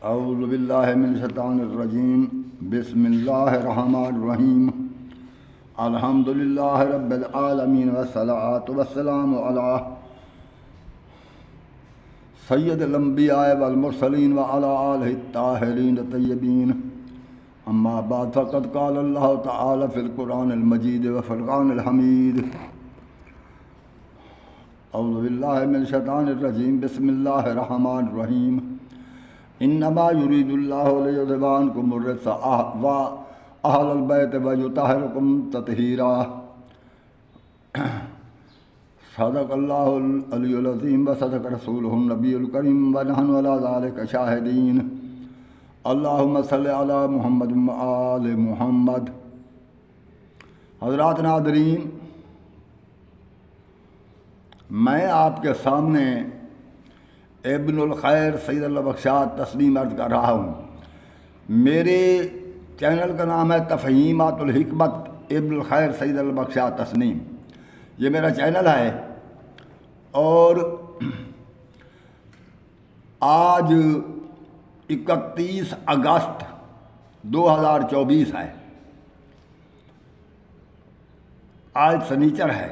اعوذ باللہ من الشیطان الرجیم بسم اللہ الرحمن الرحیم الحمدللہ رب العالمین والصلاۃ والسلام علی سید الانبیاء والمرسلین وعلی آلہ الطاہرین الطیبین اما بعد فقد قال اللہ تعالی فی القرآن المجید وفرقان الحمید اعوذ باللہ من الشیطان الرجیم بسم اللہ الرحمن الرحیم انما یرید اللہ لیذھب عنکم الرجس واہل البیت ویطہرکم تطہیرا صدق اللہ العلی العظیم وصدق رسولہ النبی الکریم ونحن علی ذلک شاہدین اللہم صلی علی محمد وآل محمد۔ حضرات ناظرین، میں آپ کے سامنے ابن الخیر سید البخشات تسلیم عرض کر رہا ہوں۔ میرے چینل کا نام ہے تفہیمات الحکمت ابن الخیر سید البخشات تسلیم، یہ میرا چینل ہے۔ اور آج 31 اگست 2024 ہے، آج سنیچر ہے،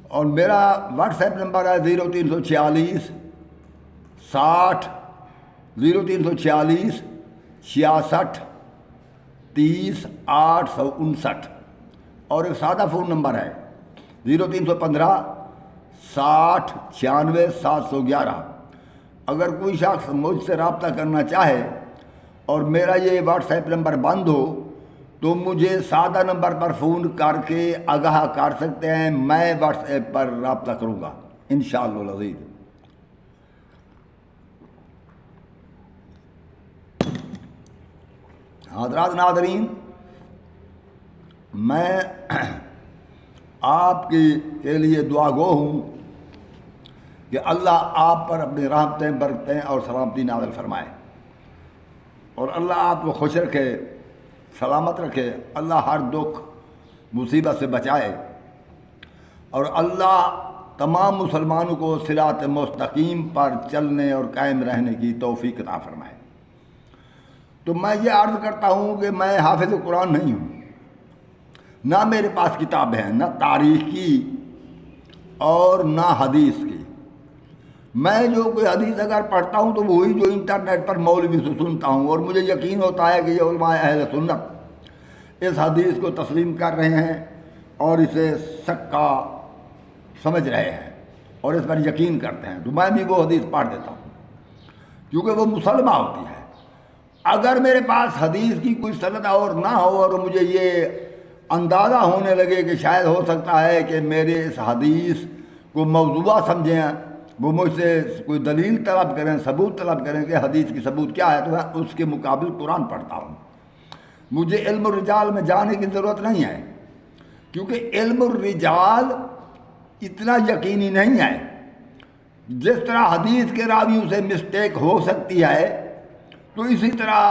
اور میرا واٹس ایپ نمبر ہے 0346 60 0346 66 30 859، اور ایک سادہ فون نمبر ہے 0315 60 96 711۔ اگر کوئی شخص مجھ سے رابطہ کرنا چاہے اور میرا یہ واٹس ایپ نمبر بند ہو تو مجھے سادہ نمبر پر فون کر کے آگاہ کر سکتے ہیں، میں واٹس ایپ پر رابطہ کروں گا انشاءاللہ العزیز۔ حضرات ناظرین، میں آپ کے لیے دعا گو ہوں کہ اللہ آپ پر اپنی رحمتیں برکتیں اور سلامتی نازل فرمائے، اور اللہ آپ کو خوش رکھے، سلامت رکھے، اللہ ہر دکھ مصیبت سے بچائے، اور اللہ تمام مسلمانوں کو صراط مستقیم پر چلنے اور قائم رہنے کی توفیق عطا فرمائے۔ تو میں یہ عرض کرتا ہوں کہ میں حافظ قرآن نہیں ہوں، نہ میرے پاس کتاب ہے، نہ تاریخ کی اور نہ حدیث کی۔ میں جو کوئی حدیث اگر پڑھتا ہوں تو وہی جو انٹرنیٹ پر مولوی سے سنتا ہوں، اور مجھے یقین ہوتا ہے کہ یہ علماء اہل سنت اس حدیث کو تسلیم کر رہے ہیں اور اسے سچا سمجھ رہے ہیں اور اس پر یقین کرتے ہیں، تو میں بھی وہ حدیث پڑھ دیتا ہوں کیونکہ وہ مسلمہ ہوتی ہے۔ اگر میرے پاس حدیث کی کوئی سند اور نہ ہو اور مجھے یہ اندازہ ہونے لگے کہ شاید ہو سکتا ہے کہ میرے اس حدیث کو موضوعہ سمجھیں، وہ مجھ سے کوئی دلیل طلب کریں، ثبوت طلب کریں کہ حدیث کی ثبوت کیا ہے، تو میں اس کے مقابل قرآن پڑھتا ہوں۔ مجھے علم الرجال میں جانے کی ضرورت نہیں ہے، کیونکہ علم الرجال اتنا یقینی نہیں ہے۔ جس طرح حدیث کے راویوں سے مسٹیک ہو سکتی ہے، تو اسی طرح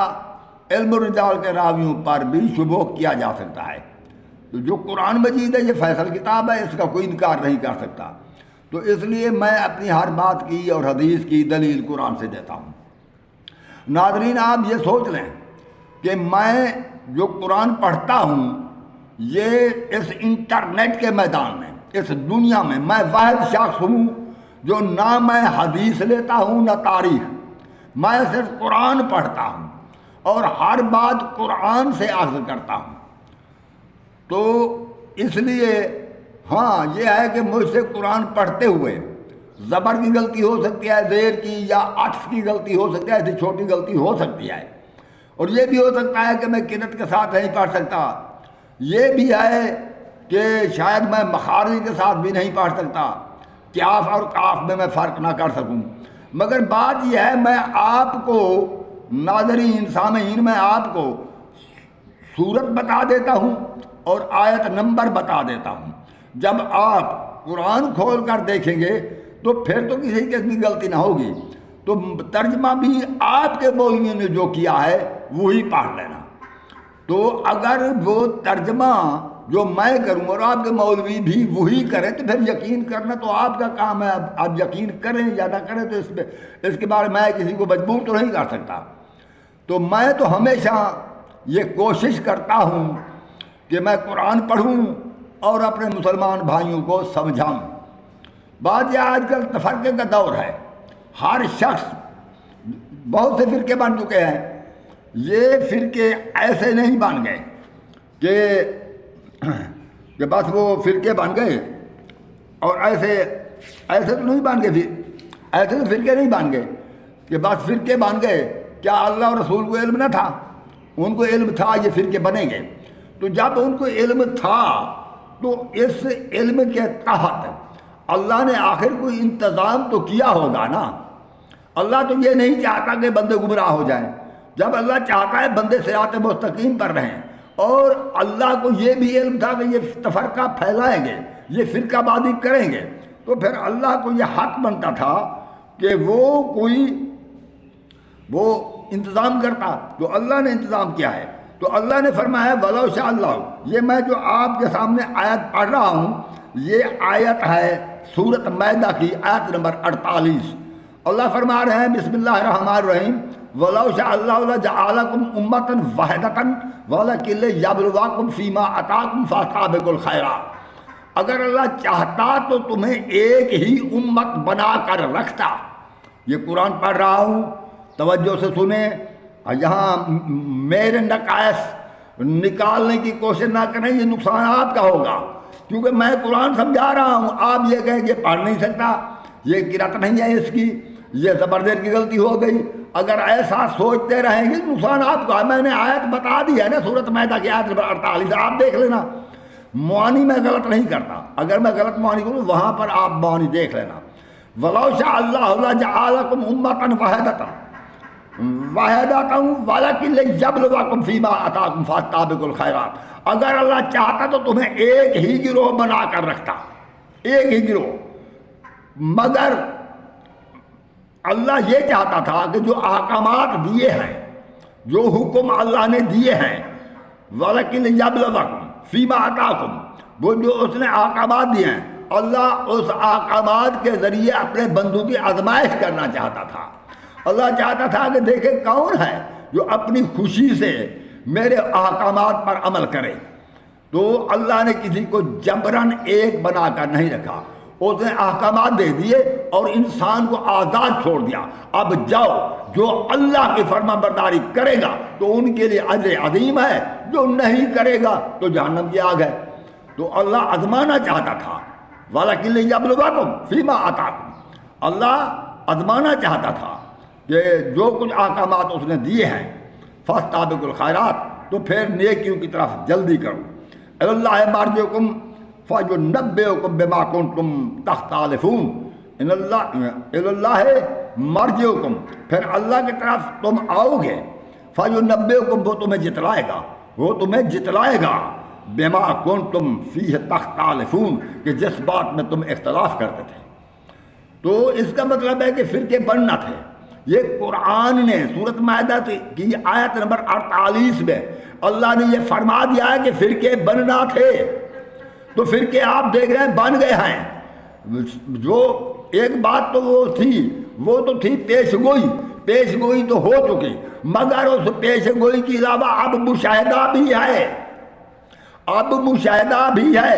علم الرجال کے راویوں پر بھی شبہ کیا جا سکتا ہے۔ تو جو قرآن مجید ہے یہ فیصل کتاب ہے، اس کا کوئی انکار نہیں کر سکتا، تو اس لیے میں اپنی ہر بات کی اور حدیث کی دلیل قرآن سے دیتا ہوں۔ ناظرین، آپ یہ سوچ لیں کہ میں جو قرآن پڑھتا ہوں یہ اس انٹرنیٹ کے میدان میں، اس دنیا میں میں واحد شخص ہوں جو نہ میں حدیث لیتا ہوں نہ تاریخ، میں صرف قرآن پڑھتا ہوں اور ہر بات قرآن سے عرض کرتا ہوں۔ تو اس لیے ہاں یہ ہے کہ مجھ سے قرآن پڑھتے ہوئے زبر کی غلطی ہو سکتی ہے، زیر کی یا عطف کی غلطی ہو سکتی ہے، ایسی چھوٹی غلطی ہو سکتی ہے، اور یہ بھی ہو سکتا ہے کہ میں قرأت کے ساتھ نہیں پڑھ سکتا، یہ بھی ہے کہ شاید میں مخارج کے ساتھ بھی نہیں پڑھ سکتا، کیاف اور کاف میں فرق نہ کر سکوں۔ مگر بات یہ ہے، میں آپ کو ناظرین سامعین میں آپ کو صورت بتا دیتا ہوں اور آیت نمبر بتا دیتا ہوں۔ جب آپ قرآن کھول کر دیکھیں گے تو پھر تو کسی قسم کی غلطی نہ ہوگی، تو ترجمہ بھی آپ کے مولوی نے جو کیا ہے وہی پڑھ لینا۔ تو اگر وہ ترجمہ جو میں کروں اور آپ کے مولوی بھی وہی کریں تو پھر یقین کرنا تو آپ کا کام ہے. آپ یقین کریں یا نہ کریں تو اس کے بارے میں کسی کو مجبور تو نہیں کر سکتا. تو میں تو ہمیشہ یہ کوشش کرتا ہوں کہ میں قرآن پڑھوں اور اپنے مسلمان بھائیوں کو سمجھاؤں. بات یہ آج کل تفرقے کا دور ہے. ہر شخص, بہت سے فرقے بن چکے ہیں. یہ فرقے ایسے نہیں بن گئے کہ بس وہ فرقے بن گئے اور ایسے تو نہیں بن گئے. ایسے تو فرقے نہیں بن گئے کہ بس فرقے بن گئے. کیا اللہ اور رسول کو علم نہ تھا؟ ان کو علم تھا یہ فرقے بنیں گے. تو جب ان کو علم تھا تو اس علم کے تحت اللہ نے آخر کوئی انتظام تو کیا ہوگا نا. اللہ تو یہ نہیں چاہتا کہ بندے گمراہ ہو جائیں. جب اللہ چاہتا ہے بندے صراط مستقیم پر رہیں, اور اللہ کو یہ بھی علم تھا کہ یہ تفرقہ پھیلائیں گے, یہ فرقہ بازی کریں گے, تو پھر اللہ کو یہ حق بنتا تھا کہ وہ انتظام کرتا. تو اللہ نے انتظام کیا ہے. تو اللہ نے فرمایا وَلَوْ شَاءَ اللَّهُ. یہ میں جو آپ کے سامنے آیت پڑھ رہا ہوں یہ آیت ہے سورۃ مائدہ کی آیت نمبر 48. اللہ فرما رہے ہیں بسم اللہ الرحمن الرحیم وَلَوْ شَاءَ اللَّهُ لَجَعَلَكُمْ أُمَّةً وَاحِدَةً وَلَكِنْ لِيَبْلُوَكُمْ فِي مَا آتَاكُمْ فَاسْتَبِقُوا الْخَيْرَاتِ. اگر اللہ چاہتا تو تمہیں ایک ہی امت بنا کر رکھتا. یہ قرآن پڑھ رہا ہوں, توجہ سے سنیں. یہاں میرے نقائص نکالنے کی کوشش نہ کریں, یہ نقصان آپ کا ہوگا, کیونکہ میں قرآن سمجھا رہا ہوں. آپ یہ کہیں کہ پڑھ نہیں سکتا, یہ قرأت نہیں ہے اس کی, یہ زبردست کی غلطی ہو گئی. اگر ایسا سوچتے رہیں گے نقصان آپ کا. میں نے آیت بتا دی ہے نا سورۃ مائدہ کی آیت نمبر 48, آپ دیکھ لینا. معانی میں غلط نہیں کرتا, اگر میں غلط معانی کروں وہاں پر آپ معانی دیکھ لینا. وَلَوْ شَاءَ اللَّهُ لَجَعَلَكُمْ أُمَّةً وَاحِدَةً وَلَكِنْ لِيَبْلُوَكُمْ فِي مَا آتَاكُمْ فَاسْتَبِقُوا الْخَيْرَاتِ. اگر اللہ چاہتا تو تمہیں ایک ہی گروہ بنا کر رکھتا, ایک ہی گروہ. مگر اللہ یہ چاہتا تھا کہ جو احکامات دیے ہیں, جو حکم اللہ نے دیے ہیں, وَلَكِنْ لِيَبْلُوَكُمْ فِي مَا آتَاكُمْ, وہ جو اس نے احکامات دیے ہیں, اللہ اس احکامات کے ذریعے اپنے بندوں کی آزمائش کرنا چاہتا تھا. اللہ چاہتا تھا کہ دیکھیں کون ہے جو اپنی خوشی سے میرے احکامات پر عمل کرے. تو اللہ نے کسی کو جبراً ایک بنا کر نہیں رکھا. اس نے احکامات دے دیے اور انسان کو آزاد چھوڑ دیا. اب جاؤ, جو اللہ کی فرما برداری کرے گا تو ان کے لیے اجر عظیم ہے, جو نہیں کرے گا تو جہنم کی آگ ہے. تو اللہ آزمانا چاہتا تھا. وَلَكِنْ لِيَبْلُوَكُمْ فِي مَا آتَاكُمْ. اللہ آزمانا چاہتا تھا کہ جو کچھ احکامات اس نے دیے ہیں فَاسْتَبِقُوا الْخَيْرَاتِ, تو پھر نیکیوں کی طرف جلدی کرو. إِلَى اللَّهِ مَرْجِعُكُمْ فَيُنَبِّئُكُم بِمَا كُنتُمْ تَخْتَلِفُونَ. إِلَى اللَّهِ مَرْجِعُكُم, پھر اللہ کی طرف تم آؤ گے. فَيُنَبِّئُكُم, وہ تمہیں جتلائے گا, وہ تمہیں جتلائے گا. بِمَا كُنتُمْ فِيهِ تَخْتَلِفُونَ, کہ جس بات میں تم اختلاف کرتے تھے. تو اس کا مطلب ہے کہ فرقے بننا تھے. یہ قرآن نے سورۃ مائدہ کی آیت نمبر 48 میں اللہ نے یہ فرما دیا ہے کہ فرقے بننا تھے. تو فرقے آپ دیکھ رہے ہیں بن گئے ہیں. جو ایک بات تو وہ تو تھی پیش گوئی تو ہو چکی, مگر اس پیش گوئی کے علاوہ اب مشاہدہ بھی ہے.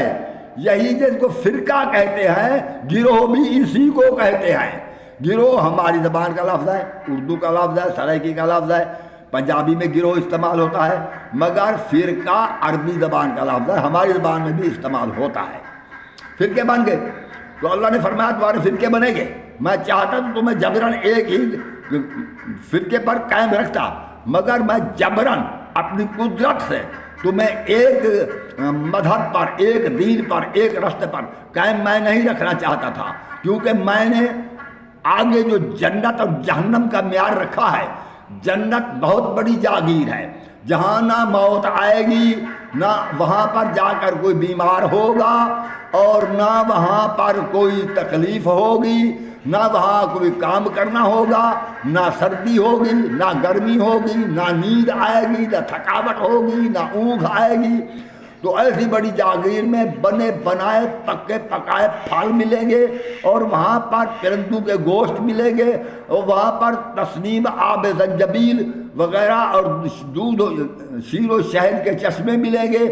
یہی جس کو فرقہ کہتے ہیں, گروہ بھی اسی کو کہتے ہیں. گروہ ہماری زبان کا لفظ ہے, اردو کا لفظ ہے, سرائکی کا لفظ ہے, پنجابی میں گروہ استعمال ہوتا ہے, مگر فرقہ عربی زبان کا لفظ ہے, ہماری زبان میں بھی استعمال ہوتا ہے. فرقے بن گئے. تو اللہ نے فرمایا تمہارے فرقے بنے گے. میں چاہتا تو تمہیں جبراً ایک ہی فرقے پر قائم رکھتا, مگر میں جبراً اپنی قدرت سے تمہیں ایک مذہب پر, ایک دین پر, ایک راستے پر قائم میں نہیں رکھنا چاہتا تھا. کیونکہ میں نے آگے جو جنت اور جہنم کا معیار رکھا ہے, جنت بہت بڑی جاگیر ہے, جہاں نہ موت آئے گی, نہ وہاں پر جا کر کوئی بیمار ہوگا, اور نہ وہاں پر کوئی تکلیف ہوگی, نہ وہاں کوئی کام کرنا ہوگا, نہ سردی ہوگی, نہ گرمی ہوگی, نہ نیند آئے گی, نہ تھکاوٹ ہوگی, نہ اونگ آئے گی. تو ایسی بڑی جاگیر میں بنے بنائے پکے پکائے پھل ملیں گے، اور وہاں پر پرندوں کے گوشت ملیں گے، اور وہاں پر تسنیم آب زنجبیل وغیرہ اور دودھ شیر و شہد کے چشمے ملیں گے۔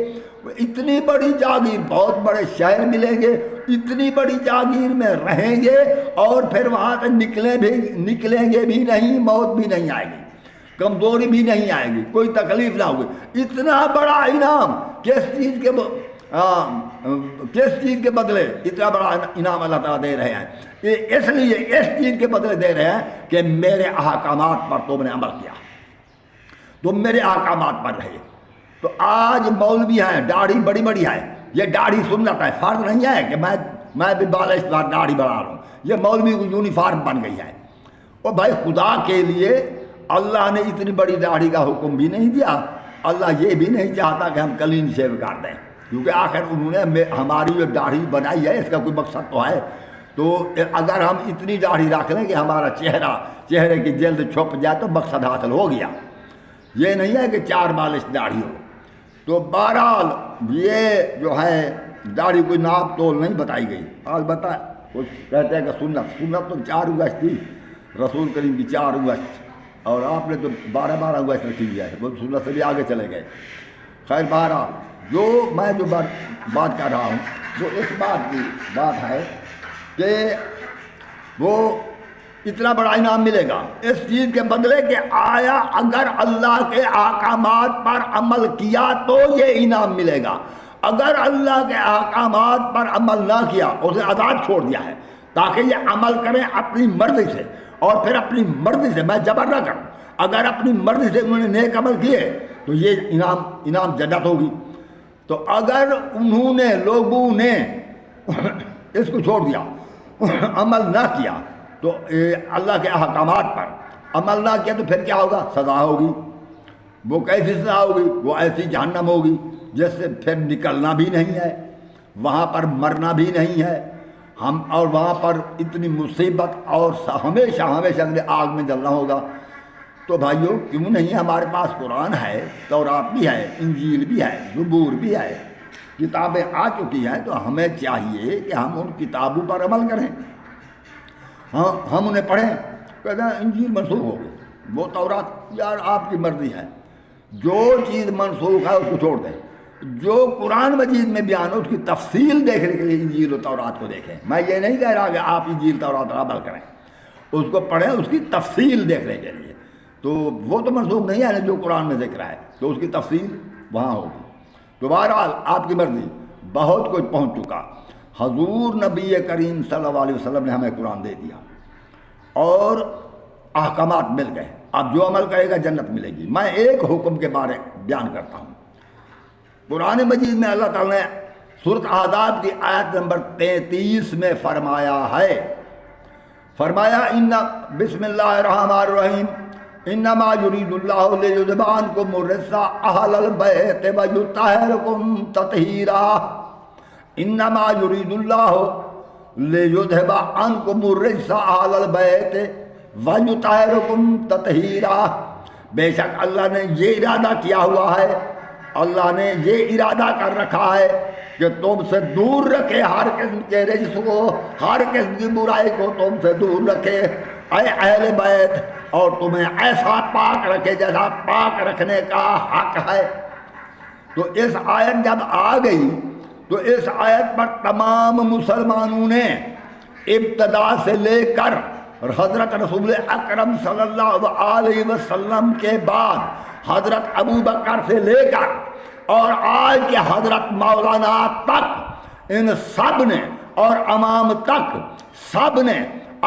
اتنی بڑی جاگیر، بہت بڑے شہر ملیں گے، اتنی بڑی جاگیر میں رہیں گے، اور پھر وہاں سے نکلیں گے بھی نہیں، موت بھی نہیں آئے گی، کمزوری بھی نہیں آئے گی، کوئی تکلیف نہ ہوگی۔ اتنا بڑا انعام کس چیز کے بدلے اتنا بڑا انعام اللہ تعالیٰ دے رہے ہیں؟ اس لیے اس چیز کے بدلے دے رہے ہیں کہ میرے احکامات پر تم نے عمل کیا، تم میرے احکامات پر رہے۔ تو آج مولوی ہیں، داڑھی بڑی بڑی ہے، یہ داڑھی سنت ہے، فرض نہیں ہے کہ میں بھی بال اس بار داڑھی بڑھا رہا ہوں، یہ مولوی کو یونیفارم بن گئی ہے۔ اور بھائی خدا کے لیے اللہ نے اتنی بڑی داڑھی کا حکم بھی نہیں دیا، اللہ یہ بھی نہیں چاہتا کہ ہم کلین شیو کر دیں، کیونکہ آخر انہوں نے ہماری جو داڑھی بنائی ہے اس کا کوئی مقصد تو ہے۔ تو اگر ہم اتنی داڑھی رکھ لیں کہ ہمارا چہرے کی جلد چھپ جائے تو مقصد حاصل ہو گیا، یہ نہیں ہے کہ 4 بالش داڑھی ہو۔ تو بہرحال یہ جو ہے داڑھی کوئی ناپ تول نہیں بتائی گئی۔ البتہ کچھ کہتے ہیں کہ سنت تو 4 اگست تھی، رسول کریم کی 4 اگست، اور آپ نے تو 12 اگست رکھی ہوئی ہے، وہ سنت سے بھی آگے چلے گئے۔ خیر بہرحال جو میں بات کر رہا ہوں وہ اس بات کی بات ہے کہ وہ اتنا بڑا انعام ملے گا اس چیز کے بدلے کہ آیا اگر اللہ کے احکامات پر عمل کیا تو یہ انعام ملے گا، اگر اللہ کے احکامات پر عمل نہ کیا، اسے آزاد چھوڑ دیا ہے تاکہ یہ عمل کریں اپنی مرضی سے، اور پھر اپنی مرضی سے، میں جبر نہ کروں، اگر اپنی مرضی سے انہوں نے نیک عمل کیے تو یہ انعام جنت ہوگی۔ تو اگر انہوں نے لوگوں نے اس کو چھوڑ دیا، عمل نہ کیا، تو اللہ کے احکامات پر عمل نہ کیا تو پھر کیا ہوگا؟ سزا ہوگی۔ وہ کیسی سزا ہوگی؟ وہ ایسی جہنم ہوگی جس سے پھر نکلنا بھی نہیں ہے، وہاں پر مرنا بھی نہیں ہے، اور وہاں پر اتنی مصیبت اور ہمیشہ آگ میں جلنا ہوگا۔ تو بھائیو کیوں نہیں ہمارے پاس قرآن ہے، تورات بھی ہے، انجیل بھی ہے، زبور بھی ہے، کتابیں آ چکی ہیں، تو ہمیں چاہیے کہ ہم ان کتابوں پر عمل کریں، ہم انہیں پڑھیں۔ کہتے ہیں انجیل منسوخ ہو گئی، وہ تورات، یار آپ کی مرضی ہے، جو چیز منسوخ ہے اس کو چھوڑ دیں، جو قرآن مجید میں بیان ہے اس کی تفصیل دیکھنے کے لیے انجیل و تورات کو دیکھیں۔ میں یہ نہیں کہہ رہا کہ آپ انجیل تورات پر عمل کریں، اس کو پڑھیں اس کی تفصیل دیکھنے کے لیے، تو وہ تو منسوخ نہیں ہے جو قرآن میں ذکر ہے، تو اس کی تفصیل وہاں ہوگی۔ تو بہرحال آپ کی مرضی، بہت کچھ پہنچ چکا، حضور نبی کریم صلی اللہ علیہ وسلم نے ہمیں قرآن دے دیا اور احکامات مل گئے، اب جو عمل کرے گا جنت ملے گی۔ میں ایک حکم کے بارے بیان کرتا ہوں۔ قرآن مجید میں اللہ تعالیٰ نے سورۃ احزاب کی آیت نمبر 33 میں فرمایا ہے، فرمایا بسم اللہ الرحمن الرحیم انما یرید اللہ لیذھب عنکم الرجس اہل البیت ویطہرکم تطہیرا، انما یرید اللہ لیذھب عنکم الرجس اہل البیت ویطہرکم تطہیرا۔ بے شک اللہ نے یہ ارادہ کیا ہوا ہے، اللہ نے یہ ارادہ کر رکھا ہے کہ تم سے دور رکھے ہر قسم کے رجس کو، ہر قسم کی برائی کو تم سے دور رکھے اے اہل بیت، اور تمہیں ایسا پاک رکھے جیسا پاک رکھنے کا حق ہے۔ تو اس آیت جب آ گئی تو اس آیت پر تمام مسلمانوں نے ابتدا سے لے کر حضرت رسول اکرم صلی اللہ علیہ وسلم کے بعد حضرت ابو بکر سے لے کر اور آج کے حضرت مولانا تک، ان سب نے اور امام تک سب نے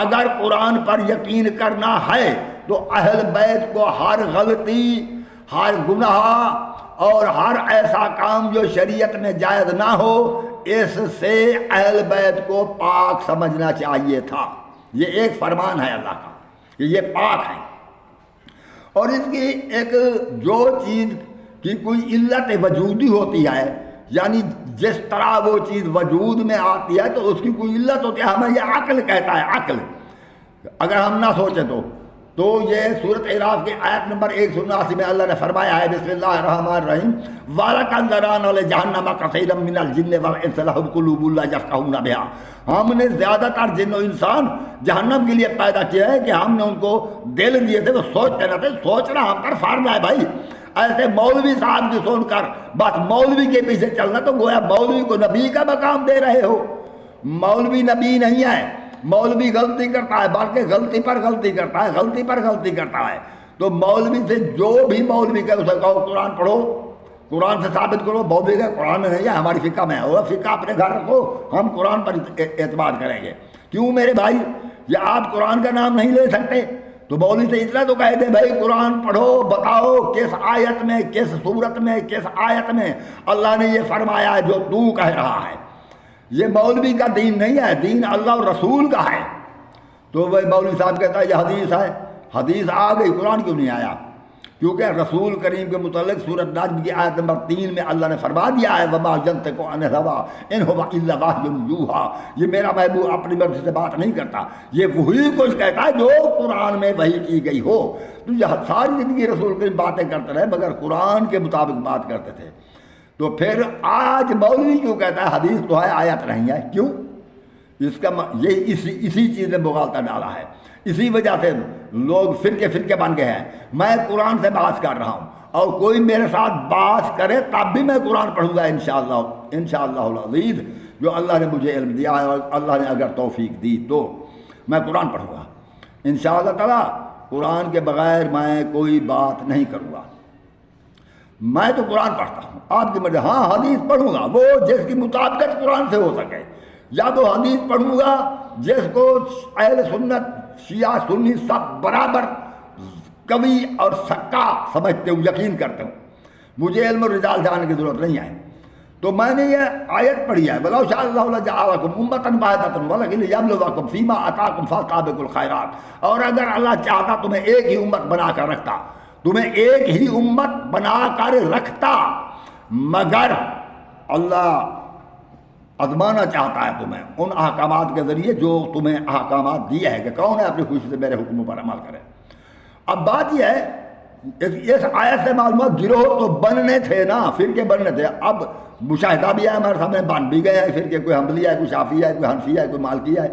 اگر قرآن پر یقین کرنا ہے تو اہل بیت کو ہر غلطی، ہر گناہ اور ہر ایسا کام جو شریعت میں جائز نہ ہو، اس سے اہل بیت کو پاک سمجھنا چاہیے تھا۔ یہ ایک فرمان ہے اللہ کا کہ یہ پاک ہے، اور اس کی ایک جو چیز کی کوئی علت وجودی ہوتی ہے، یعنی جس طرح وہ چیز وجود میں آتی ہے تو اس کی کوئی علت ہوتی ہے، ہمیں یہ عقل کہتا ہے، عقل۔ اگر ہم نہ سوچیں تو یہ سورۃ اعراف کی آیت نمبر 179 میں اللہ نے فرمایا ہے بسم اللہ الرحمن الرحیم وَلَقَدْ ذَرَأْنَا لِجَهَنَّمَ كَثِيرًا مِنَ الْجِنِّ وَالْإِنسِ لَهُمْ قُلُوبٌ لَا يَفْقَهُونَ بِهَا، ہم نے زیادہ تر جن و انسان جہنم کے لیے پیدا کیا ہے کہ ہم نے ان کو دل دیے تھے وہ سوچتے نہ تھے، سوچنا ہم پر فرض ہے بھائی۔ ایسے مولوی صاحب کی سن کر بس مولوی کے پیچھے چلنا تو گویا مولوی کو نبی کا مقام دے رہے ہو۔ مولوی نبی نہیں ہے، مولوی غلطی کرتا ہے بلکہ غلطی پر غلطی کرتا ہے، غلطی پر غلطی کرتا ہے۔ تو مولوی سے جو بھی مولوی کہ اسے کہو قرآن پڑھو، قرآن سے ثابت کرو، مولوی کا قرآن میں نہیں ہے ہماری فقہ میں ہے، وہ فقہ اپنے گھر رکھو، ہم قرآن پر اعتماد کریں گے۔ کیوں میرے بھائی؟ یہ آپ قرآن کا نام نہیں لے سکتے تو مولوی سے اتنا تو کہہ دیں بھائی قرآن پڑھو، بتاؤ کس آیت میں، کس صورت میں، کس آیت میں اللہ نے یہ فرمایا ہے جو تو کہہ رہا ہے۔ یہ مولوی کا دین نہیں ہے، دین اللہ اور رسول کا ہے۔ تو وہ مولوی صاحب کہتا ہے یہ حدیث ہے، حدیث آ گئی، قرآن کیوں نہیں آیا؟ کیونکہ رسول کریم کے متعلق سورۃ نجم کی آیت نمبر 3 میں اللہ نے فرما دیا ہے وَمَا يَنطِقُ عَنِ الْهَوَىٰ إِنْ هُوَ إِلَّا وَحْيٌ يُوحَىٰ، یہ میرا محبوب اپنی مرضی سے بات نہیں کرتا، یہ وہی کچھ کہتا ہے جو قرآن میں وحی کی گئی ہو۔ تو یہ ساری زندگی رسول کریم باتیں کرتے رہے مگر قرآن کے مطابق بات کرتے تھے۔ تو پھر آج مولوی کیوں کہتا ہے حدیث تو ہے آیت نہیں ہے؟ کیوں؟ اس کا یہ اسی چیز نے مغالطہ ڈالا ہے۔ اسی وجہ سے لوگ فرقے بن گئے ہیں۔ میں قرآن سے بات کر رہا ہوں اور کوئی میرے ساتھ بات کرے تب بھی میں قرآن پڑھوں گا انشاءاللہ العزیز، جو اللہ نے مجھے علم دیا ہے، اور اللہ نے اگر توفیق دی تو میں قرآن پڑھوں گا انشاءاللہ تعالیٰ۔ قرآن کے بغیر میں کوئی بات نہیں کروں گا۔ میں تو قرآن پڑھتا ہوں، آپ کی مرضی۔ ہاں حدیث پڑھوں گا وہ جس کی مطابقت قرآن سے ہو سکے، یا وہ حدیث پڑھوں گا جس کو اہل سنت شیعہ سنی سب برابر قوی اور سکا سمجھتے ہوں، یقین کرتے ہوں، مجھے علم و رجال جاننے کی ضرورت نہیں ہے۔ تو میں نے یہ آیت پڑھی ہے وَلَوْ شَاءَ اللَّهُ لَجَعَلَكُمْ أُمَّةً وَاحِدَةً وَلَكِنْ لِيَبْلُوَكُمْ فِي مَا آتَاكُمْ فَاسْتَبِقُوا الْخَيْرَاتِ، اور اگر اللہ چاہتا تمہیں ایک ہی امت بنا کر رکھتا، تمہیں ایک ہی امت بنا کر رکھتا، مگر اللہ آزمانا چاہتا ہے تمہیں ان احکامات کے ذریعے جو تمہیں احکامات دیے ہیں کہ کون ہے اپنی خوشی سے میرے حکموں پر عمل کرے۔ اب بات یہ ہے اس آیت سے معلومات گروہ تو بننے تھے نا، فرقے بننے تھے۔ اب مشاہدہ بھی ہے ہمارے سامنے، بن بھی گئے ہیں فرقے، کوئی حنبلی ہے، کوئی شافعی ہے، کوئی حنفی ہے، کوئی مالکی ہے،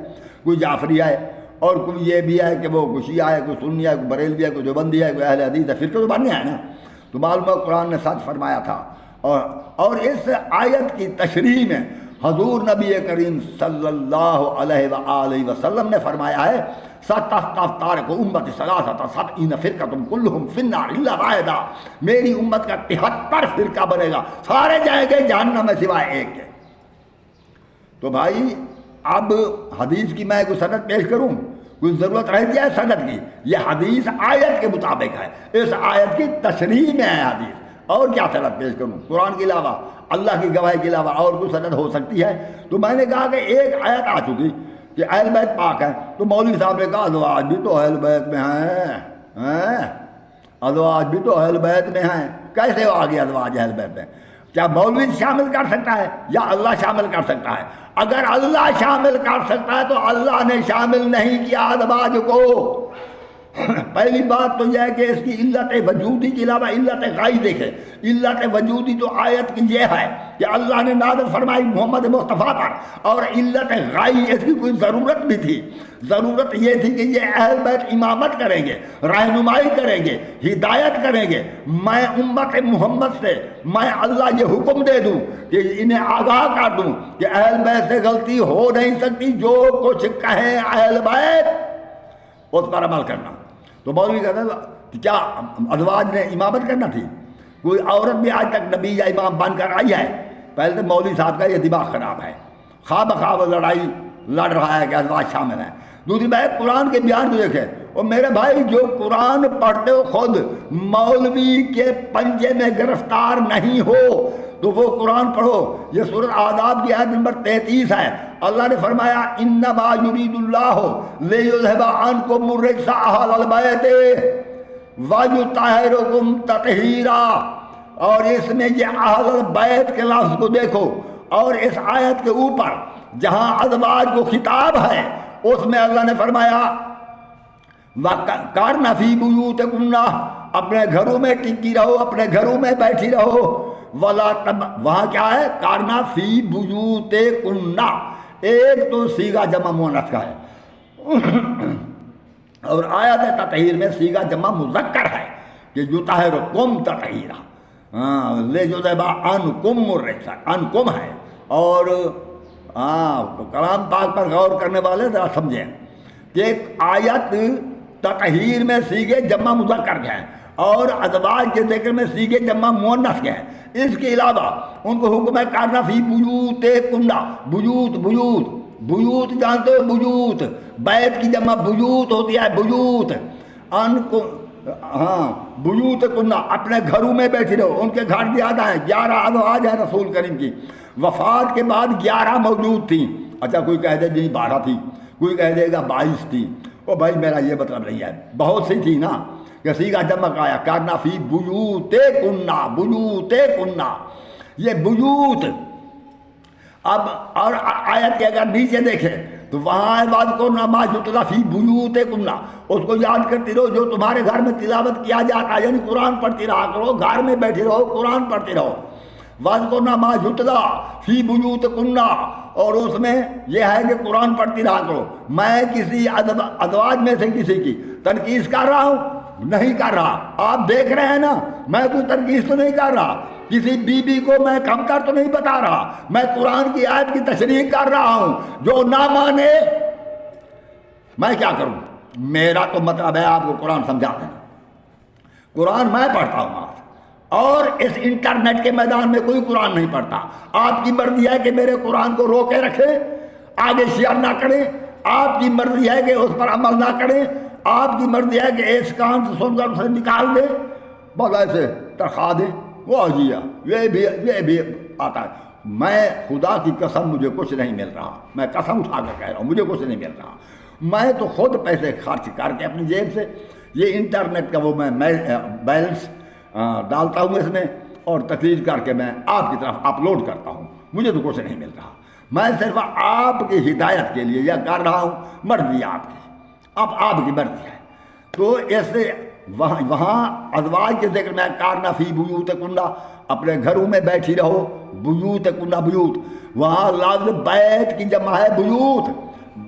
کوئی جعفری ہے، اور کوئی یہ بھی ہے کہ وہ کوئی شیعہ ہے، کوئی سنی ہے، کوئی بریلوی ہے، کوئی دیوبندی ہے، کوئی اہل حدیث ہے، فرقے تو بن گئے ہیں نا۔ تو معلوم ہے قرآن نے سچ فرمایا تھا، اور اس آیت کی تشریح میں حضور نبی کریم صلی اللہ علیہ وآلہ وسلم نے فرمایا ہے سَتَفْتَرِقُ أُمَّتِي ثَلَاثَةً سَبْعِينَ فِرْقَةً كُلُّهُمْ فِي النَّارِ إِلَّا وَاحِدًا، میری امت کا 73 فرقہ بنے گا، سارے جائیں گے جہنم میں سوائے ایک کے۔ تو بھائی اب حدیث کی میں کوئی سند پیش کروں؟ کوئی ضرورت رہتی ہے سند کی؟ یہ حدیث آیت کے مطابق ہے، اس آیت کی تشریح میں ہے حدیث، اور کیا سند پیش کروں؟ قرآن کے علاوہ اللہ کی گواہی کے علاوہ اور کوئی سند ہو سکتی ہے؟ تو میں نے کہا کہ ایک آیت آ چکی کہ اہل بیت پاک ہے، تو مولوی صاحب نے کہا ازواج بھی تو اہل بیت میں ہیں، ازواج بھی تو اہل بیت میں ہیں۔ کیسے آ گیا ازواج اہل بیت میں؟ کیا مولوی شامل کر سکتا ہے یا اللہ شامل کر سکتا ہے؟ اگر اللہ شامل کر سکتا ہے تو اللہ نے شامل نہیں کیا ازواج کو۔ پہلی بات تو یہ ہے کہ اس کی علت وجودی کے علاوہ علت غائی دیکھے۔ علت وجودی تو آیت کی یہ ہے کہ اللہ نے نازل فرمائی محمد مصطفیٰ پر، اور علت غائی اس کی کوئی ضرورت بھی تھی، ضرورت یہ تھی کہ یہ اہل بیت امامت کریں گے، رہنمائی کریں گے، ہدایت کریں گے۔ میں امت محمد سے میں اللہ یہ حکم دے دوں کہ انہیں آگاہ کر دوں کہ اہل بیت سے غلطی ہو نہیں سکتی، جو کچھ کہیں اہل بیت اس پر عمل کرنا۔ تو مولوی کہتا ہے کیا ازواج نے امامت کرنا تھی؟ کوئی عورت بھی آج تک نبی یا امام بن کر آئی ہے؟ پہلے تو مولوی صاحب کا یہ دماغ خراب ہے، خواب لڑائی لڑ رہا ہے کہ ازواج شامل ہیں۔ دوسری بات قرآن کے بیان کو دیکھیں، اور میرے بھائی جو قرآن پڑھتے ہو خود مولوی کے پنجے میں گرفتار نہیں ہو تو وہ قرآن پڑھو۔ یہ سورۃ احزاب کی آیت نمبر 33 ہے، اللہ نے فرمایا انما یرید اللہ لیذھب عنکم الرجس اہل البیت ویطہرکم تطہیرا، اور اس میں یہ اہل البیت کے لفظ کو دیکھو، اور اس آیت کے اوپر جہاں ازواج کو خطاب ہے اس میں اللہ نے فرمایا وَقَرْنَ فِي بُيُوتِكُنَّ، اپنے گھروں میں ٹکی رہو، اپنے گھروں میں بیٹھی رہو. وہاں کیا ہے؟ کارنا فی بیوتکن، ایک تو صیغہ جمع مؤنث کا ہے اور آیت تطہیر میں صیغہ جمع مذکر ہے کہ یطہرکم تطہیرا. لیذھب عنکم الرجس، عنکم ہے. اور کلام پاک پر غور کرنے والے ذرا سمجھیں کہ ایک آیت تطہیر میں صیغے جمع مذکر کے ہیں اور ازواج کے ذکر میں صیغے جمع مؤنث کے ہیں. اس کے علاوہ ان کو حکم ہے کارنا فی بیوتکن، بیوت بیوت بیوت جانتے ہو؟ بیوت، بیت کی جمع بیوت ہوتی ہے، بیوت. بیوتکن، اپنے گھروں میں بیٹھی رہو. ان کے گھر زیادہ ہیں، 11 ازواج ہیں رسول کریم کی. وفات کے بعد 11 موجود تھیں. اچھا کوئی کہہ دے نہیں 12 تھی، کوئی کہہ دے گا 22 تھی. او بھائی میرا یہ مطلب نہیں ہے، بہت سی تھی نا. کسی کا جمع آیا کرنا فی بیوتکن، بیوتکن، یہ بیوت. اب اور آیت کے اگر نیچے دیکھیں تو وہاں واذکرن ما یتلی فی بیوتکن، اس کو یاد کرتی رہو جو تمہارے گھر میں تلاوت کیا جاتا ہے، یعنی قرآن پڑھتی رہا کرو، گھر میں بیٹھی رہو قرآن پڑھتی رہو. واذکرن ما یتلی فی بیوتکن، اور اس میں یہ ہے کہ قرآن پڑھتی رہا کرو. میں کسی ازواج میں سے کسی کی تنقیص کر رہا ہوں؟ نہیں کر رہا. آپ دیکھ رہے ہیں نا، میں کوئی تنقیص تو نہیں کر رہا، کسی بی بی کو میں کم کر تو نہیں بتا رہا. میں قرآن کی آیت کی تشریح کر رہا ہوں. جو نہ مانے میں کیا کروں؟ میرا تو مطلب ہے آپ کو قرآن سمجھا دینا. قرآن میں پڑھتا ہوں آج، اور اس انٹرنیٹ کے میدان میں کوئی قرآن نہیں پڑھتا. آپ کی مرضی ہے کہ میرے قرآن کو روکے رکھیں، آگے شیئر نہ کریں. آپ کی مرضی ہے کہ اس پر عمل نہ کریں. آپ کی مرضی ہے کہ اس کام سے سن کر اسے نکال دیں، بس ایسے ترخوا دیں. وہ جیا یہ بھی آتا ہے. میں خدا کی قسم مجھے کچھ نہیں مل رہا، میں قسم اٹھا کر کہہ رہا ہوں مجھے کچھ نہیں مل رہا. میں تو خود پیسے خرچ کر کے اپنی جیب سے یہ انٹرنیٹ کا وہ میں بیلنس ڈالتا ہوں اس میں، اور تقریر کر کے میں آپ کی طرف اپلوڈ کرتا ہوں. مجھے تو کچھ نہیں مل رہا. میں صرف آپ کی ہدایت کے لیے یہ کر رہا ہوں. مرضی آپ کی، اب آپ کی مرضی ہے. تو ایسے وہاں ازواج کے ذکر میں کارنا فی بیوتکن، اپنے گھروں میں بیٹھی رہو. بیوتکن بیوت، وہاں لفظ بیت کی جمع ہے بیوت.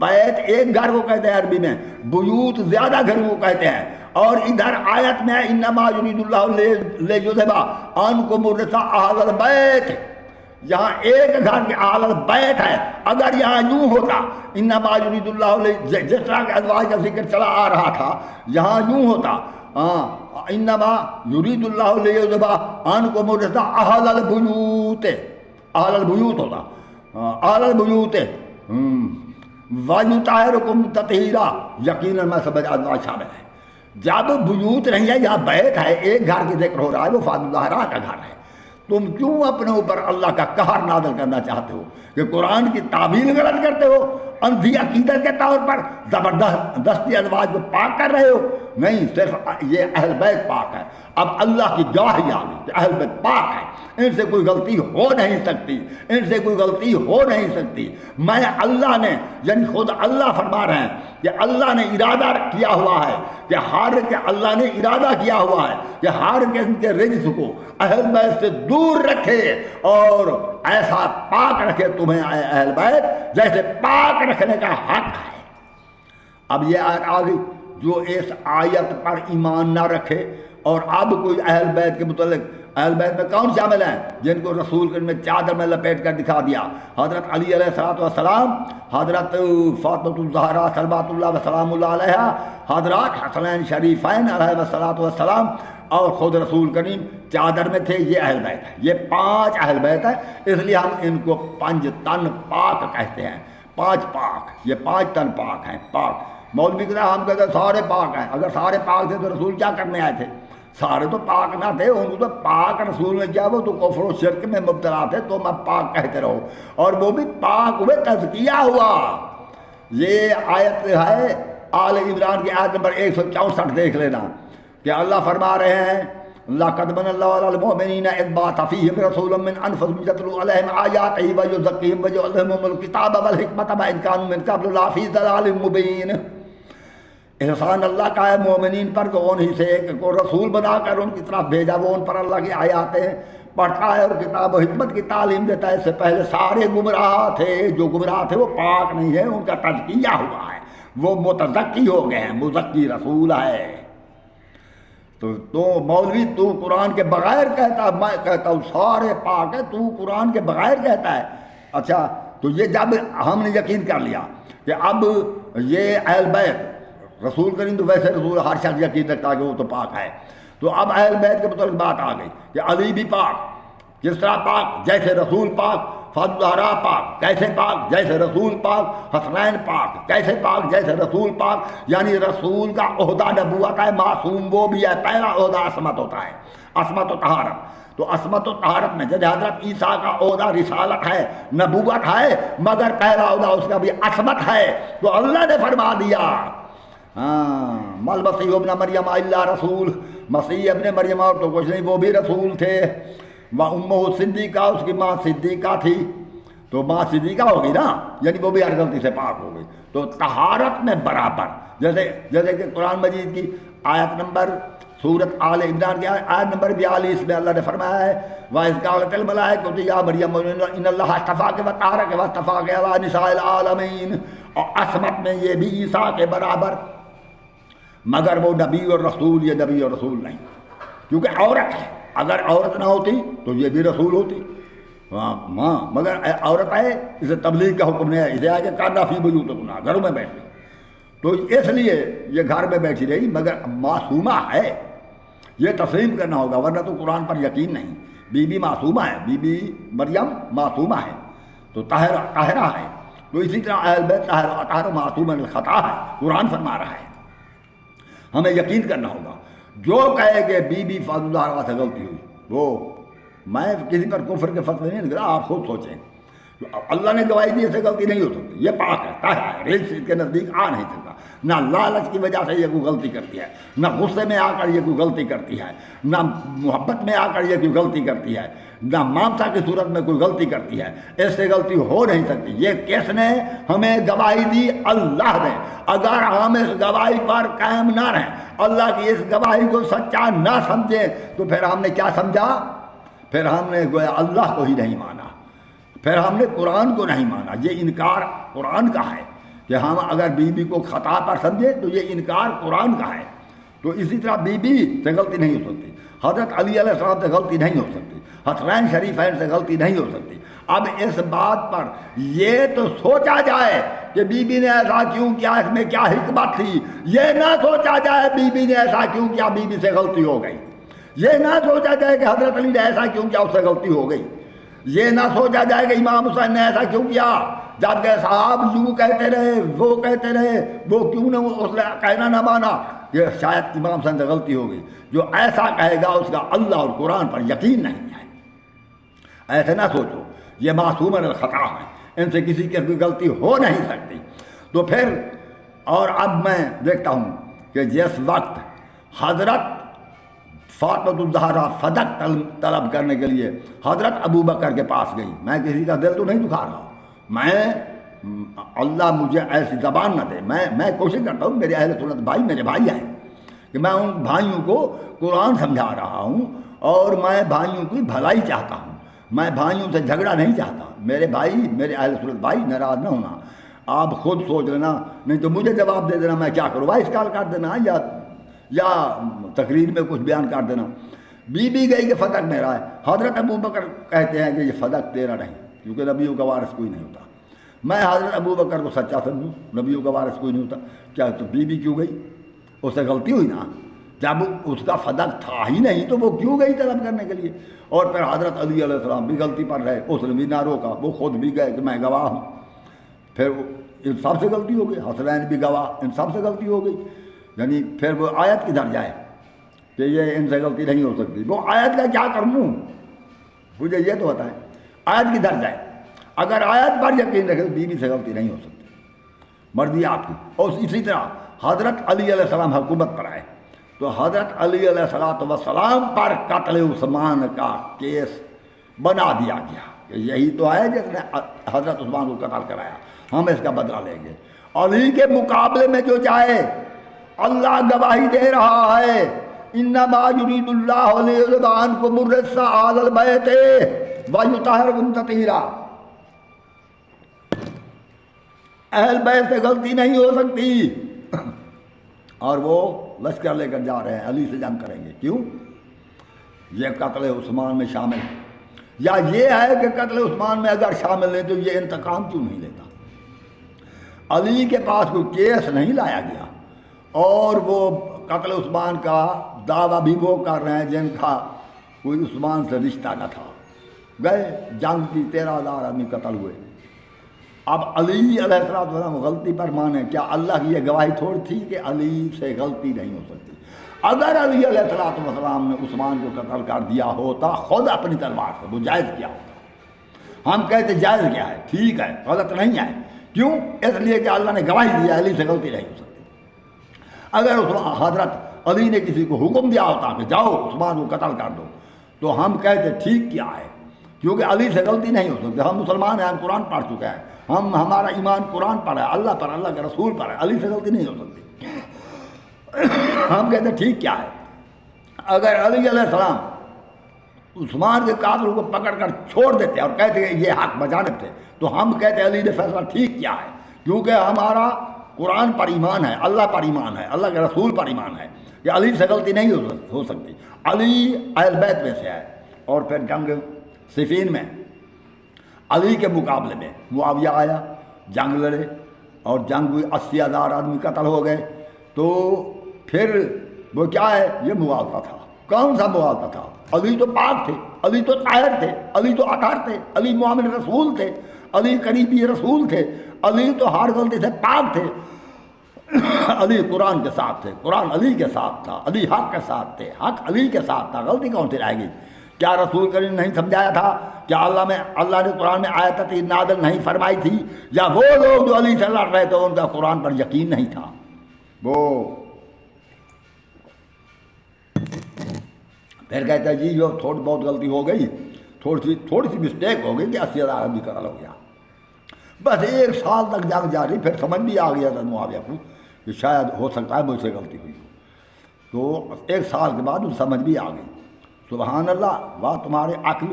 بیت ایک گھر کو کہتے ہیں عربی میں، بیوت زیادہ گھروں کو کہتے ہیں. اور ادھر آیت میں انما یرید اللہ لیذھب عنکم الرجس اہل البیت، یہاں ایک گھر کے اہل البیت ہے. اگر یہاں یوں ہوتا انما یرید اللہ، جس طرح کے ازواج کا ذکر چلا آ رہا تھا، یہاں یوں ہوتا انما یرید اللہ لیذھب عنکم الرجس اہل البیوت، اہل البیوت ہوتا، اہل البیوت وَيُطَہِّرُکُمْ تَطْہِیرًا. یقیناً میں سمجھ ازواج شامل ہے. جب بیوت نہیں ہے، یہاں بیت ہے، ایک گھر کی ذکر ہو رہا ہے، وہ فاطمہ الزہرا کا گھر ہے. تم کیوں اپنے اوپر اللہ کا قہر نازل کرنا چاہتے ہو کہ قرآن کی تعویل غلط کرتے ہو؟ اندھی عقیدت کے طور پر زبردستی ازواج کو پاک کر رہے ہو. نہیں، صرف یہ اہل بیت پاک ہے. اب اللہ کی گواہی آ گئی کہ اہل بیت پاک ہے، ان سے کوئی غلطی ہو نہیں سکتی، ان سے کوئی غلطی ہو نہیں سکتی. میں اللہ نے، یعنی خود اللہ فرما رہے ہیں کہ اللہ نے ارادہ کیا ہوا ہے کہ اللہ نے ارادہ کیا ہوا ہے کہ ہر قسم کے رجس کو اہل بیت سے دور رکھے اور ایسا پاک رکھے تمہیں اہل بیت جیسے پاک رکھنے کا حق ہے. اب یہ آیت آ گئی، جو اس آیت پر ایمان نہ رکھے. اور اب کوئی اہل بیت کے متعلق، اہل بیت میں کون شامل ہیں؟ جن کو رسول کریم نے چادر میں لپیٹ کر دکھا دیا. حضرت علی علیہ السلام، حضرت فاطمہ الزہرا صلوات اللہ وسلام اللہ علیہا، حضرات حسنین شریفین علیہ السلام، اور خود رسول کریم چادر میں تھے. یہ اہل بیت ہے، یہ 5 اہل بیت ہے. اس لیے ہم ان کو 5 تن پاک کہتے ہیں. 5 پاک، یہ 5 تن پاک ہیں. پاک مولوی کی طرح ہم کہتے ہیں سارے پاک ہیں. اگر سارے پاک تھے تو رسول کیا کرنے آئے تھے؟ سارے تو پاک نہ تھے، ان کو تو پاک رسول نے کیا، وہ تو کفر و شرک میں مبتلا تھے. تو میں پاک کہتے رہو، اور وہ بھی پاک ہوئے، تزکیہ ہوا. یہ آیت ہے آل عمران کی آیت نمبر 164. دیکھ لینا کہ اللہ فرما رہے ہیں لَقَدْ مَنَّ اللَّهُ عَلَى الْمُؤْمِنِينَ إِذْ بَعَثَ فِيهِمْ رَسُولًا مِّنْ أَنفُسِهِمْ يَتْلُو عَلَيْهِمْ آيَاتِهِ وَيُزَكِّيهِمْ وَيُعَلِّمُهُمُ الْكِتَابَ وَالْحِكْمَةَ وَإِنْ كَانُوا مِنْ قَبْلُ لَفِي ضَلَالٍ مُّبِينٍ. احسان اللہ کا ہے مومنین پر کہ انہی سے ایک کو رسول بنا کر ان کی طرف بھیجا، وہ ان پر اللہ کی آیاتیں پڑھتا ہے اور کتاب و حکمت کی تعلیم دیتا ہے۔ اس سے پہلے سارے گمراہ تھے، جو گمراہ تھے وہ پاک نہیں ہے، ان کا تزکیہ ہوا ہے، وہ متزکی ہو گئے ہیں، مزکی رسول ہے۔ تو مولوی تو قرآن کے بغیر کہتا ہے، میں کہتا ہوں سارے پاک ہے، تو قرآن کے بغیر کہتا ہے۔ اچھا، تو یہ جب ہم نے یقین کر لیا کہ اب یہ اہل بیت رسول کریم، تو ویسے رسول ہر شخص یقین رکھتا ہے کہ وہ تو پاک ہے، تو اب اہل بیت کے متعلق بات آ گئی کہ علی بھی پاک، کس طرح پاک؟ جیسے رسول پاک، فاطمہ الزہرا پاک، کیسے پاک؟ جیسے رسول پاک، حسنین پاک، کیسے پاک؟ جیسے رسول پاک۔ یعنی رسول کا عہدہ نبوت ہے، معصوم وہ بھی ہے، پہلا عہدہ عصمت ہوتا ہے، عصمت و طہارت۔ تو عصمت و طہارت میں جیسے حضرت عیسیٰ کا عہدہ رسالت ہے، نبوت ہے، مگر پہلا عہدہ اس کا بھی عصمت ہے، تو اللہ نے فرما دیا مل مسیح ابن مریم الا رسول، مسیح ابن مریم اور تو کچھ نہیں، وہ بھی رسول تھے۔ وَأُمُّهُ صدیقہ، اس کی ماں صدیقہ تھی، تو ماں صدیقہ ہوگی نا، یعنی وہ بھی ہر غلطی سے پاک ہو گئی۔ تو طہارت میں برابر، جیسے کہ قرآن مجید کی آیت نمبر سورت آل عمران کی آیت نمبر 42 میں اللہ نے فرمایا ہے وَإِذْ قَالَتِ الْمَلَائِكَةُ يَا مَرْيَمُ إِنَّ اللَّهَ اصْطَفَاكِ وَطَهَّرَكِ وَاصْطَفَاكِ عَلَىٰ نِسَاءِ الْعَالَمِينَ۔ اور عصمت میں یہ بھی عیسیٰ کے برابر، مگر وہ نبی اور رسول، یہ نبی اور رسول نہیں، کیونکہ عورت ہے، اگر عورت نہ ہوتی تو یہ بھی رسول ہوتی۔ ہاں، مگر عورت ہے، اسے تبلیغ کا حکم نہیں ہے، اسے آگے کارنا فی بیوتکم، گھروں میں بیٹھ گئی، تو اس لیے یہ گھر میں بیٹھی رہی، مگر معصومہ ہے، یہ تسلیم کرنا ہوگا، ورنہ تو قرآن پر یقین نہیں۔ بی بی معصومہ ہے، بی بی مریم معصومہ ہے، تو طاہرہ ہے، تو اسی طرح اہل بیت طاہر و معصوم من الخطا ہے، قرآن فرما رہا ہے۔ ہمیں یقین کرنا ہوگا، جو کہے کہ بی بی فاطمہ الزہرا سے غلطی ہوئی، وہ میں کسی پر کفر کے فتوے نہیں لگا، آپ خود سوچیں، اللہ نے گواہی دی سے غلطی نہیں ہو سکتی، یہ پاک ہے، طاہر ہے، ریس کے نزدیک آ نہیں سکتا، نہ لالچ کی وجہ سے یہ کوئی غلطی کرتی ہے، نہ غصے میں آ کر یہ کوئی غلطی کرتی ہے، نہ محبت میں آ کر یہ کوئی غلطی کرتی ہے، نہ مامتا کی صورت میں کوئی غلطی کرتی ہے، اس سے غلطی ہو نہیں سکتی۔ یہ کس نے ہمیں گواہی دی؟ اللہ نے۔ اگر ہم اس گواہی پر قائم نہ رہیں، اللہ کی اس گواہی کو سچا نہ سمجھیں، تو پھر ہم نے کیا سمجھا؟ پھر ہم نے گویا اللہ کو ہی نہیں مانا، پھر ہم نے قرآن کو نہیں مانا۔ یہ انکار قرآن کا ہے کہ ہم اگر بی بی کو خطا پر سمجھے تو یہ انکار قرآن کا ہے۔ تو اسی طرح بی بی سے غلطی نہیں ہو سکتی، حضرت علی علیہ السلام سے غلطی نہیں ہو سکتی، حسنین شریفین سے غلطی نہیں ہو سکتی۔ اب اس بات پر یہ تو سوچا جائے کہ بی بی نے ایسا کیوں کیا، اس میں کیا حکمت تھی، یہ نہ سوچا جائے بی بی نے ایسا کیوں کیا، بی بی سے غلطی ہو گئی، یہ نہ سوچا جائے کہ حضرت علی نے ایسا کیوں کیا، اس سے غلطی ہو گئی، یہ نہ سوچا جائے کہ امام حسین نے ایسا کیوں کیا، جب کہ صاحب یوں کہتے رہے، وہ کہتے رہے، وہ کیوں نہ اس نے کہنا نہ مانا، یہ شاید امام حسین سے غلطی ہو گئی۔ جو ایسا کہے گا اس کا اللہ اور قرآن پر یقین نہیں ہے، ایسے نہ سوچو، یہ معصوم الخطا ہیں، ان سے کسی کی غلطی ہو نہیں سکتی۔ تو پھر اور اب میں دیکھتا ہوں کہ جس وقت حضرت فاطمہ الزہرا صدق طلب کرنے کے لیے حضرت ابو بکر کے پاس گئی، میں کسی کا دل تو نہیں دکھا رہا، میں اللہ مجھے ایسی زبان نہ دے، میں کوشش کرتا ہوں، میرے اہل سنت بھائی میرے بھائی ہیں، کہ میں ان بھائیوں کو قرآن سمجھا رہا ہوں، اور میں بھائیوں کی بھلائی چاہتا ہوں، میں بھائیوں سے جھگڑا نہیں چاہتا۔ میرے بھائی، میرے اہل سنت بھائی ناراض نہ ہونا، آپ خود سوچ لینا، نہیں تو مجھے جواب دے دینا، میں کیا کروں، وائس کال کر دینا یا تقریر میں کچھ بیان کر دینا۔ بی بی گئی کہ صدق میرا ہے، حضرت ابو بکر کہتے ہیں کہ یہ صدق تیرا نہیں، کیونکہ نبیوں کا وارث کوئی نہیں ہوتا۔ میں حضرت ابو بکر کو سچا سمجھوں، نبیوں کا وارث کوئی نہیں ہوتا، کیا تو بی بی کیوں گئی؟ اس سے غلطی ہوئی نا، جب اس کا صدق تھا ہی نہیں تو وہ کیوں گئی طلب کرنے کے لیے؟ اور پھر حضرت علی علیہ السلام بھی غلطی پر رہے، اس نے بھی نہ روکا، وہ خود بھی گئے کہ میں گواہ ہوں، پھر ان سب سے غلطی ہو گئی، حسنین بھی گواہ، ان سب سے غلطی ہو گئی۔ یعنی پھر وہ آیت کدھر جائے کہ یہ ان سے غلطی نہیں ہو سکتی، وہ آیت کا کیا کروں، مجھے یہ تو بتائیں، آیت کدھر جائے؟ اگر آیت پر یقین رکھے تو بی بی سے غلطی نہیں ہو سکتی، مرضی آپ کی۔ اور اسی طرح حضرت علی علیہ السلام حکومت پر آئے تو حضرت علی علیہ السلام پر قتل عثمان کا کیس بنا دیا گیا کہ یہی تو ہے جس نے حضرت عثمان کو قتل کرایا، ہم اس کا بدلہ لیں گے۔ علی کے مقابلے میں جو جائے، اللہ گواہی دے رہا ہے انما یرید اللہ لیذہب عنکم الرجس اہل البیت ویطہرکم تطہیرا، اہل بیت سے غلطی نہیں ہو سکتی۔ اور وہ لشکر لے کر جا رہے ہیں، علی سے جنگ کریں گے، کیوں؟ یہ قتل عثمان میں شامل ہے، یا یہ ہے کہ قتل عثمان میں اگر شامل نہیں تو یہ انتقام کیوں نہیں لیتا؟ علی کے پاس کوئی کیس نہیں لایا گیا، اور وہ قتل عثمان کا دعویٰ بھی وہ کر رہے ہیں جن کا کوئی عثمان سے رشتہ نہ تھا، گئے جنگ کی 13,000 آدمی قتل ہوئے۔ اب علی علیہ السلام غلطی پر مانے، کیا اللہ کی یہ گواہی تھوڑی تھی کہ علی سے غلطی نہیں ہو سکتی؟ اگر علی علیہ السلام نے عثمان کو قتل کر دیا ہوتا خود اپنی تلوار سے، وہ جائز کیا ہوتا۔ ہم کہتے جائز کیا ہے، ٹھیک ہے، غلط نہیں ہے، کیوں؟ اس لیے کہ اللہ نے گواہی دیا علی سے غلطی نہیں ہو سکتی۔ اگر حضرت علی نے کسی کو حکم دیا ہوتا کہ جاؤ عثمان کو قتل کر دو تو ہم کہتے ٹھیک کیا ہے، کیونکہ علی سے غلطی نہیں ہو سکتی، ہم مسلمان ہیں، ہم قرآن پڑھ چکے ہیں، ہمارا ایمان قرآن پر ہے، اللہ پر، اللہ کے رسول پر ہے، علی سے غلطی نہیں ہو سکتی۔ ہم کہتے ہیں ٹھیک کیا ہے۔ اگر علی علیہ السلام عثمان کے قاتل کو پکڑ کر چھوڑ دیتے اور کہتے کہ یہ حق بجانب تھے تو ہم کہتے علی نے فیصلہ ٹھیک کیا ہے، کیونکہ ہمارا قرآن پر ایمان ہے، اللہ پر ایمان ہے، اللہ کے رسول پر ایمان ہے کہ علی سے غلطی نہیں ہو سکتی۔ علی اہل بیت میں سے ہے۔ اور پھر جنگ صفین میں علی کے مقابلے میں معاویہ آیا، جنگ لڑے اور جنگ ہوئی، 80,000 آدمی قتل ہو گئے۔ تو پھر وہ کیا ہے، یہ موازنہ تھا۔ کون سا موازنہ تھا؟ علی تو پاک تھے، علی تو طاہر تھے، علی تو اطہر تھے، علی مومن رسول تھے، علی قریبی رسول تھے، علی تو ہر غلطی سے پاک تھے۔ علی قرآن کے ساتھ تھے، قرآن علی کے ساتھ تھا، علی حق کے ساتھ تھے، حق علی کے ساتھ تھا، غلطی کون سی رہے گی؟ کیا رسول کریم نہیں سمجھایا تھا؟ کیا اللہ نے قرآن میں آیت نازل نہیں فرمائی تھی؟ یا وہ لوگ جو علی سے لڑ رہے تھے ان کا قرآن پر یقین نہیں تھا؟ وہ پھر کہتا ہے جی جو تھوڑی بہت غلطی ہو گئی، تھوڑی سی مسٹیک ہو گئی کہ 80,000 آدمی قتل ہو گیا۔ بس 1 سال تک جنگ جاری، پھر سمجھ بھی آ گیا تھا معاویہ کو کہ شاید ہو سکتا ہے مجھ سے غلطی ہوئی ہو۔ تو 1 سال کے بعد سمجھ بھی آ گئی۔ سبحان اللہ، واہ تمہارے عقل۔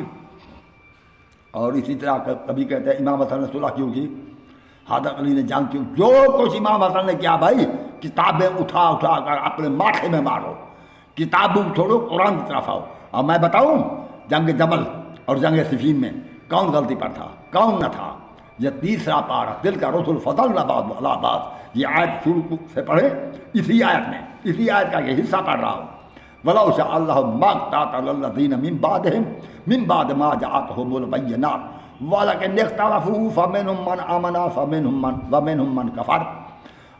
اور اسی طرح کبھی کہتے ہیں امام حسن نے صلح کیوں کی، حضرت علی نے جنگ کیوں، جو کچھ امام حسن نے کیا بھائی، کتابیں اٹھا کر اپنے ماتھے میں مارو، کتابوں چھوڑو، قرآن کی طرف آؤ۔ اور میں بتاؤں جنگ جمل اور جنگ صفین میں کون غلطی پر تھا، کون نہ تھا؟ یہ 3 پارہ دل کا رسول فضل اللہ باز، یہ آیت شروع سے پڑھے، اسی آیت کا یہ حصہ پڑھ رہا ہوں۔ وَلَوْ شَاءَ اللَّهُ مَا اقْتَتَلَ الَّذِينَ مِن بَعْدِ مَا جَاءَتْهُمُ الْبَيِّنَاتُ وَلَكِنِ اخْتَلَفُوا فَمِنْهُم مَّنْ آمَنَ وَمِنْهُم مَّنْ كَفَرَ۔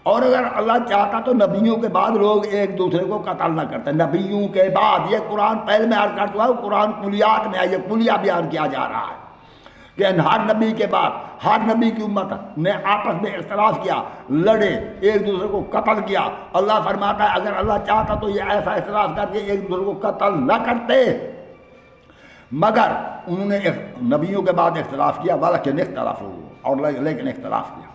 اور اگر اللہ چاہتا تو نبیوں کے بعد لوگ ایک دوسرے کو قتل نہ کرتے، نبیوں کے بعد، یہ قرآن پہلے میں عرض کر چکا ہوں، قرآن کلیات میں ہے، یہ کلیہ بیان کیا جا رہا ہے کہ ہر نبی کے بعد ہر نبی کی امت نے آپس میں اختلاف کیا، لڑے، ایک دوسرے کو قتل کیا۔ اللہ فرماتا ہے اگر اللہ چاہتا تو یہ ایسا اختلاف کر کے ایک دوسرے کو قتل نہ کرتے، مگر انہوں نے نبیوں کے بعد اختلاف کیا، وَلَكِنِ اخْتَلَفُوا، اور لیکن اختلاف کیا۔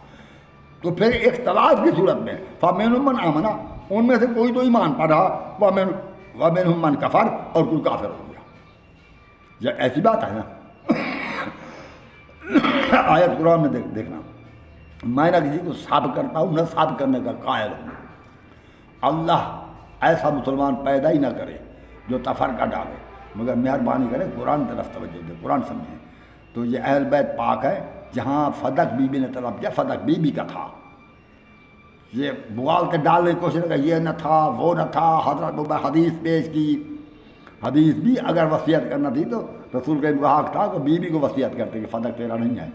تو پھر اختلاف کی صورت میں فَمِنْهُم مَّنْ آمَنَ، ان میں سے کوئی تو ایمان پڑھا، وَمِنْهُم مَّنْ كَفَرَ، اور کوئی کافر ہو گیا۔ یہ ایسی بات ہے نا، آیت قرآن میں دیکھنا، میں نہ کسی کو ثابت کرتا ہوں نہ ثابت کرنے کا قائل ہوں۔ اللہ ایسا مسلمان پیدا ہی نہ کرے جو تفرقہ ڈالے، مگر مہربانی کرے قرآن طرف توجہ دے، قرآن سمجھیں۔ تو یہ اہل بیت پاک ہے، جہاں فدق بی بی نے طلب کیا، فدق بی بی کا تھا، یہ بغال کے ڈالنے کی کوشش کہ یہ نہ تھا وہ نہ تھا، حضرت حدیث پیش کی، حدیث بھی اگر وصیت کرنا تھی تو رسول کا حق تھا کہ بی بی کو وصیت کرتے کہ فدق تیرا نہیں ہے۔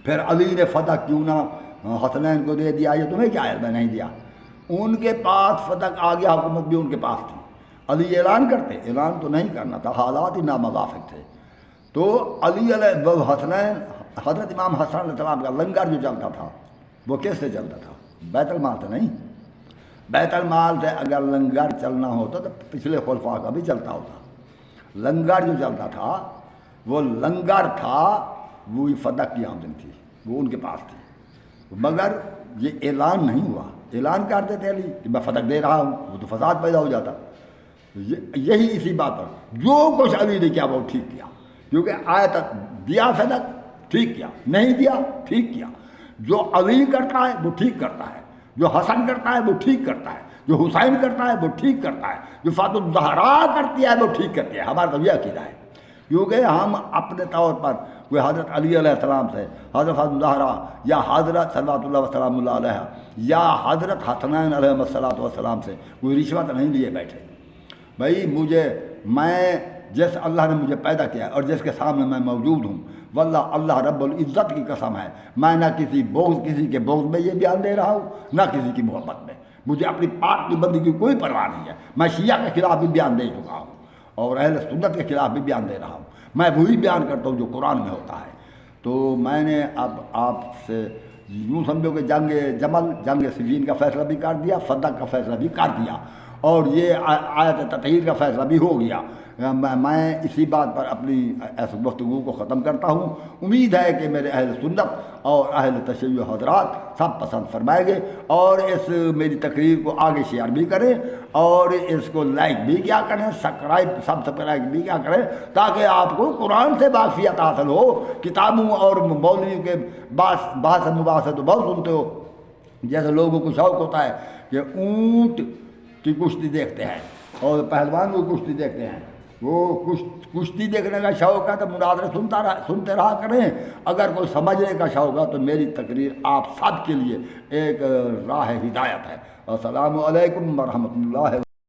پھر علی نے فدق کیوں نہ حسنین کو دے دیا، یہ تمہیں کیا علم ہے نہیں دیا؟ ان کے پاس فدق آ گیا، حکومت بھی ان کے پاس تھی، علی اعلان کرتے، اعلان تو نہیں کرنا تھا، حالات ہی ناموافق تھے۔ تو علی علیہ حسنین، حضرت امام حسن علیہ السلام کا لنگر جو چلتا تھا وہ کس سے چلتا تھا؟ بیت المال سے نہیں، بیت المال سے اگر لنگر چلنا ہوتا تو پچھلے خلفاء کا بھی چلتا ہوتا۔ لنگر جو چلتا تھا وہ لنگر تھا، وہی فدق کی آمدن تھی، وہ ان کے پاس تھی، مگر یہ اعلان نہیں ہوا اعلان کر دیتے علی کہ میں فتح دے رہا ہوں، وہ تو فساد پیدا ہو جاتا۔ یہی اسی بات پر جو کچھ علی نے کیا وہ ٹھیک کیا، کیونکہ آیت دیا صدق ٹھیک کیا، نہیں دیا ٹھیک کیا۔ جو علی کرتا ہے وہ ٹھیک کرتا ہے، جو حسن کرتا ہے وہ ٹھیک کرتا ہے، جو حسین کرتا ہے وہ ٹھیک کرتا ہے، جو فاطمہ الزہرا کرتی ہے وہ ٹھیک کرتی ہے۔ ہمارا تو یہ عقیدہ ہے، کیونکہ ہم اپنے طور پر کوئی حضرت علی علیہ السلام سے، حضرت فاطمہ الزہرا یا حضرت صلوات اللہ وسلام اللہ علیہ یا حضرت حسنین علیہ الصلوۃ والسلام سے کوئی رشوت نہیں لیے بیٹھے۔ بھائی میں جس اللہ نے مجھے پیدا کیا اور جس کے سامنے میں موجود ہوں، واللہ اللہ رب العزت کی قسم ہے، میں نہ کسی کے بغض میں یہ بیان دے رہا ہوں، نہ کسی کی محبت میں۔ مجھے اپنی پاک کی بندی کی کوئی پرواہ نہیں ہے۔ میں شیعہ کے خلاف بھی بیان دے چکا ہوں اور اہل سنت کے خلاف بھی بیان دے رہا ہوں۔ میں وہی بیان کرتا ہوں جو قرآن میں ہوتا ہے۔ تو میں نے اب آپ سے یوں سمجھو کہ جنگ جمل، جنگ صفین کا فیصلہ بھی کر دیا، فتح کا فیصلہ بھی کر دیا، اور یہ آیت تطہیر کا فیصلہ بھی ہو گیا۔ میں اسی بات پر اپنی ایس گفتگو کو ختم کرتا ہوں۔ امید ہے کہ میرے اہل سنت اور اہل تشیع حضرات سب پسند فرمائیں گے، اور اس میری تقریر کو آگے شیئر بھی کریں، اور اس کو لائک بھی کیا کریں، سبسکرائب بھی کیا کریں، تاکہ آپ کو قرآن سے واقفیت حاصل ہو۔ کتابوں اور مولویوں کے بحث مباحثہ تو بہت سنتے ہو، جیسے لوگوں کو شوق ہوتا ہے کہ اونٹ کی کشتی دیکھتے ہیں اور پہلوان کو کشتی دیکھتے ہیں، وہ کشتی دیکھنے کا شوق ہے تو مناظرے سنتے رہا کریں۔ اگر کوئی سمجھنے کا شوق ہے تو میری تقریر آپ سب کے لیے ایک راہ ہدایت ہے۔ السلام علیکم ورحمۃ اللہ۔